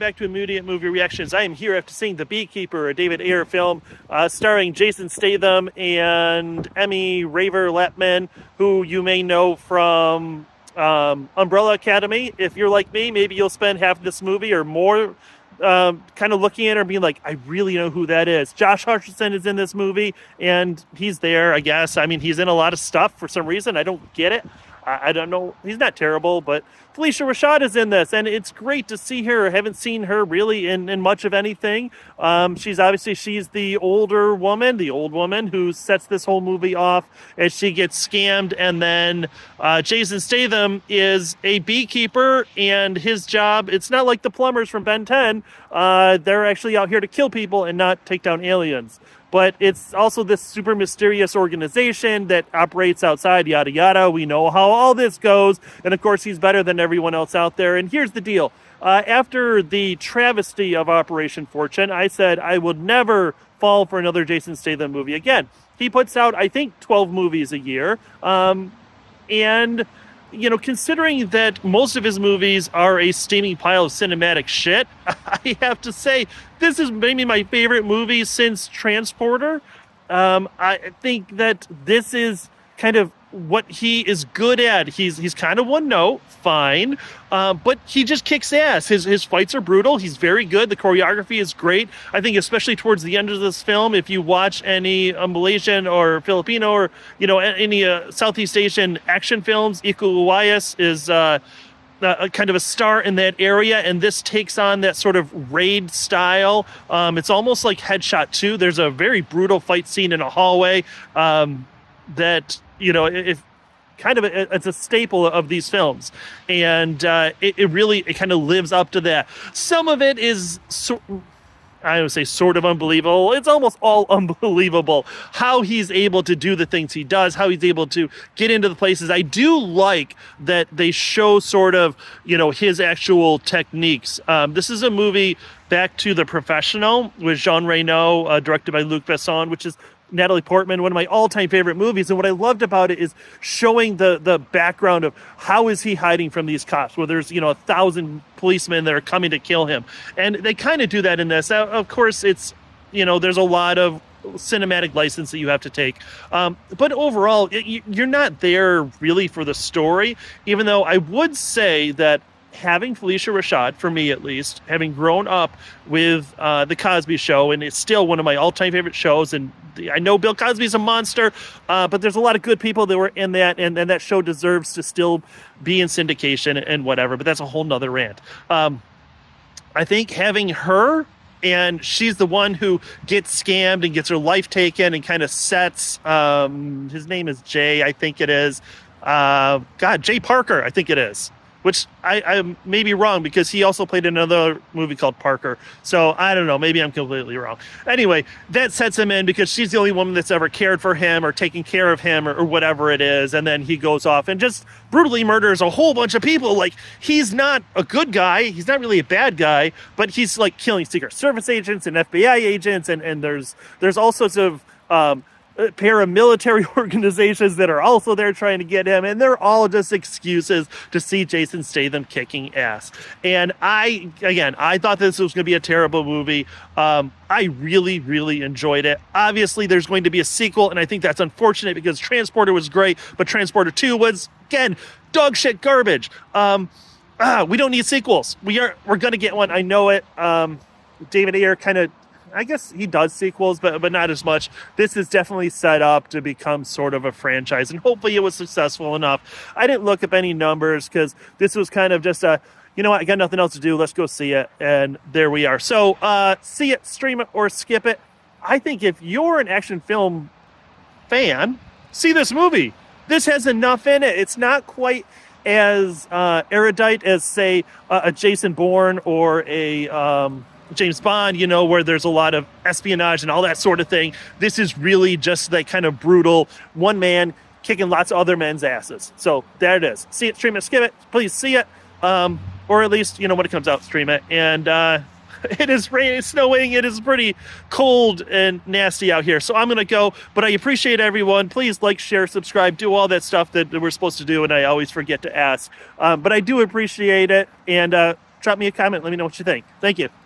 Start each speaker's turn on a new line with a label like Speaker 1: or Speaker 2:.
Speaker 1: back to Immediate Movie Reactions. I am here after seeing The Beekeeper, a David Ayer film starring Jason Statham and Emmy Raver-Lappman, who you may know from Umbrella Academy. If you're like me, maybe you'll spend half of this movie or more kind of looking at her and being like, I really know who that is. Josh Hutcherson is in this movie, and he's there, I guess. I mean, he's in a lot of stuff for some reason. I don't get it. I don't know. He's not terrible, but Phylicia Rashad is in this, and it's great to see her. I haven't seen her really in much of anything. She's the older woman, the old woman who sets this whole movie off as she gets scammed, and then Jason Statham is a beekeeper, and his job, it's not like the plumbers from Ben 10. They're actually out here to kill people and not take down aliens. But it's also this super mysterious organization that operates outside, yada, yada. We know how all this goes. And, of course, he's better than everyone else out there. And here's the deal. After the travesty of Operation Fortune, I said I would never fall for another Jason Statham movie again. He puts out, I think, 12 movies a year. And, you know, considering that most of his movies are a steaming pile of cinematic shit, I have to say, this is maybe my favorite movie since Transporter. I think that this is kind of what he is good at. He's kind of one note, fine, but he just kicks ass. His fights are brutal. He's very good. The choreography is great. I think especially towards the end of this film, if you watch any Malaysian or Filipino or, you know, any Southeast Asian action films, Iko Uwais is kind of a star in that area, and this takes on that sort of raid style. It's almost like Headshot 2. There's a very brutal fight scene in a hallway that, you know, it's a staple of these films, and it kind of lives up to that. Some of it is I would say sort of unbelievable. It's almost all unbelievable how he's able to do the things he does, how he's able to get into the places. I do like that they show sort of, you know, his actual techniques. This is a movie, Back to the Professional, with Jean Reno, directed by Luc Besson, which is Natalie Portman, one of my all-time favorite movies. And what I loved about it is showing the background of how is he hiding from these cops, where there's, you know, 1,000 policemen that are coming to kill him. And they kind of do that in this. Of course, it's, you know, there's a lot of cinematic license that you have to take. But overall, you're not there really for the story, even though I would say that having Phylicia Rashad, for me at least, having grown up with The Cosby Show, and it's still one of my all-time favorite shows, and I know Bill Cosby's a monster, but there's a lot of good people that were in that, and that show deserves to still be in syndication and whatever, but that's a whole nother rant. I think having her, and she's the one who gets scammed and gets her life taken and kind of sets, his name is Jay, I think it is. Jay Parker, I think it is. Which I may be wrong, because he also played in another movie called Parker. So I don't know, maybe I'm completely wrong. Anyway, that sets him in because she's the only woman that's ever cared for him or taken care of him or whatever it is. And then he goes off and just brutally murders a whole bunch of people. Like, he's not a good guy. He's not really a bad guy, but he's like killing Secret Service agents and FBI agents. And there's all sorts of paramilitary organizations that are also there trying to get him, and they're all just excuses to see Jason Statham kicking ass. And I thought this was going to be a terrible movie. I really, really enjoyed it. Obviously, there's going to be a sequel, and I think that's unfortunate because Transporter was great, but Transporter 2 was, again, dog shit garbage. We don't need sequels. We're going to get one. I know it. David Ayer kind of, I guess he does sequels, but not as much. This is definitely set up to become sort of a franchise, and hopefully it was successful enough. I didn't look up any numbers because this was kind of just you know what, I got nothing else to do. Let's go see it, and there we are. So see it, stream it, or skip it. I think if you're an action film fan, see this movie. This has enough in it. It's not quite as erudite as, say, a Jason Bourne or a James Bond, you know, where there's a lot of espionage and all that sort of thing. This is really just that kind of brutal one man kicking lots of other men's asses. So there it is. See it, stream it, skip it. Please see it. Or at least, you know, when it comes out, stream it. And it is raining, it's snowing. It is pretty cold and nasty out here. So I'm going to go, but I appreciate everyone. Please like, share, subscribe, do all that stuff that we're supposed to do. And I always forget to ask. But I do appreciate it. And drop me a comment. Let me know what you think. Thank you.